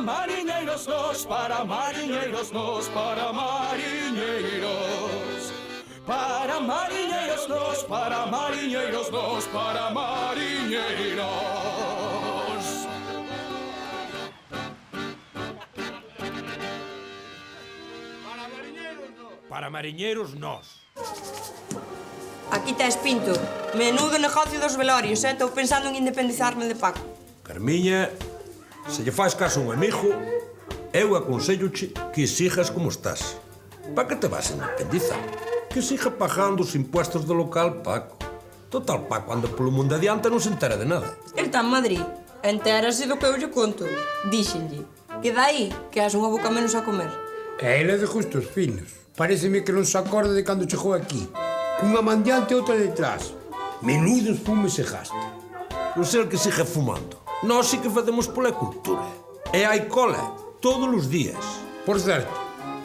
mariñeiros nós, para mariñeiros nós, para mariñeiros. Para mariñeiros nós, para mariñeiros nós, para mariñeiros. Para mariñeiros nós. Aquí tes, Pinto. Menudo negocio dos velorios, Estou pensando en independizarme de Paco. Carmiña, se lle faz caso a un amigo, eu aconselloche que sigas como estás. Pa que te vas a independizar? Que siga pagando os impuestos do local, Paco. Total, Paco anda polo mundo adiante non se entera de nada. El está en Madrid. Entérase do que eu lle conto. Díxenlle. Que dai, que has unha boca menos a comer. E ele é de gustos finos. Paréceme que non se acorda de cando chegou aquí. Cunha man diante e outra detrás. Menudos fumes se gasta. Pois el que sigue fumando. Nós sí que facemos pola cultura. E hai cola todos os días. Por certo,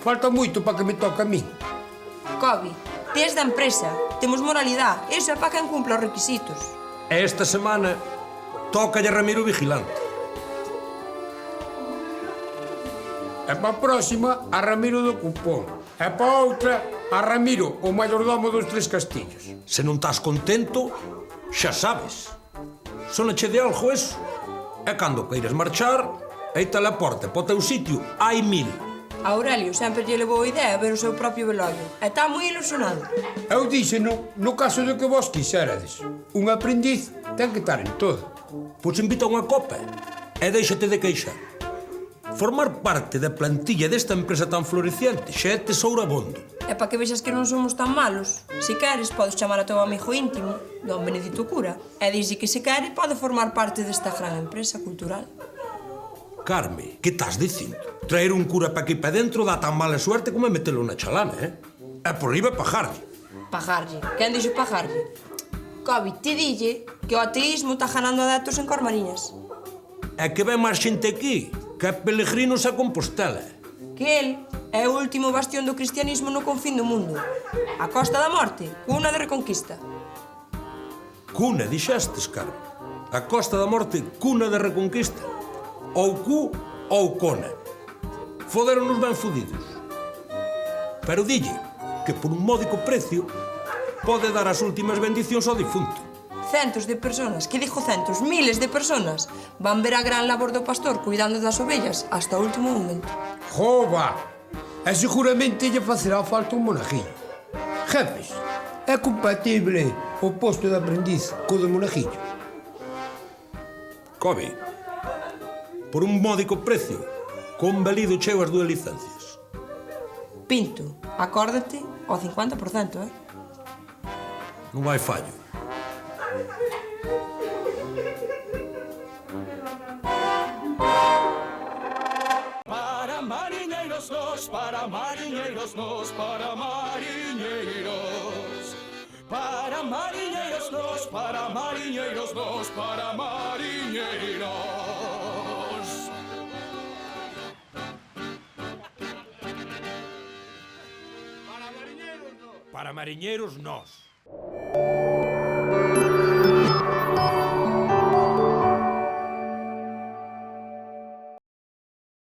falta moito para que me toque a mí. Cobi, tes da empresa. Temos moralidade. Iso é para quen cumpla os requisitos. E esta semana tócalle a Ramiro Vigilante. E para a próxima, a Ramiro do Cupón. E para a outra, a Ramiro, o mayordomo dos Tres Castillos. Se non estás contento, xa sabes. Sonache de algo eso. E cando queiras marchar, eítale a porta para o teu sitio, hai 1000. A Aurelio sempre lle levou a idea ver o seu propio velorio. E está moi ilusionado. Eu díxeno, no caso do que vos quixerades. Un aprendiz ten que estar en todo. Pois invita a unha copa e déixate de queixar. Formar parte da plantilla desta empresa tan floreciente xa é tesouro abondo. E para que vexas que non somos tan malos. Se queres, podes chamar a teu amigo íntimo, don Benedito Cura, e dixi que se quere pode formar parte desta gran empresa cultural. Carme, que estás dicindo? Traer un cura para aquí para dentro dá tan mala suerte como metelo na chalana, E por riba pajarlle. Pajarlle? Quen dixo pajarlle? Cobi, ti dille que o ateísmo está ganando adeptos en Cormariñas. É que ven máis xente aquí, que é peregrinos a Compostela. Que el é o último bastión do cristianismo no confín do mundo. A Costa da Morte, cuna de Reconquista. Cuna, dixestes, Carme. A Costa da Morte, cuna de Reconquista. Ou cu ou cona. Foderon-nos ben fodidos. Pero dille que por un módico precio pode dar as últimas bendicións ao difunto. Centos de personas, que digo centos, miles de personas, van ver a gran labor do pastor cuidando das ovellas hasta o último momento. Jova! E seguramente lle facerá falta un monajillo. Jefes, é compatible o posto de aprendiz co de monajillo? Cobi, por un módico precio, con valido cheo as 2 licencias. Pinto, acórdate ao 50%, Non hai fallo. Para mariñeiros nós, para mariñeiros nós, para mariñeiros. Para mariñeiros nós, para mariñeiros nós, para mariñeiros. Para mariñeiros nós.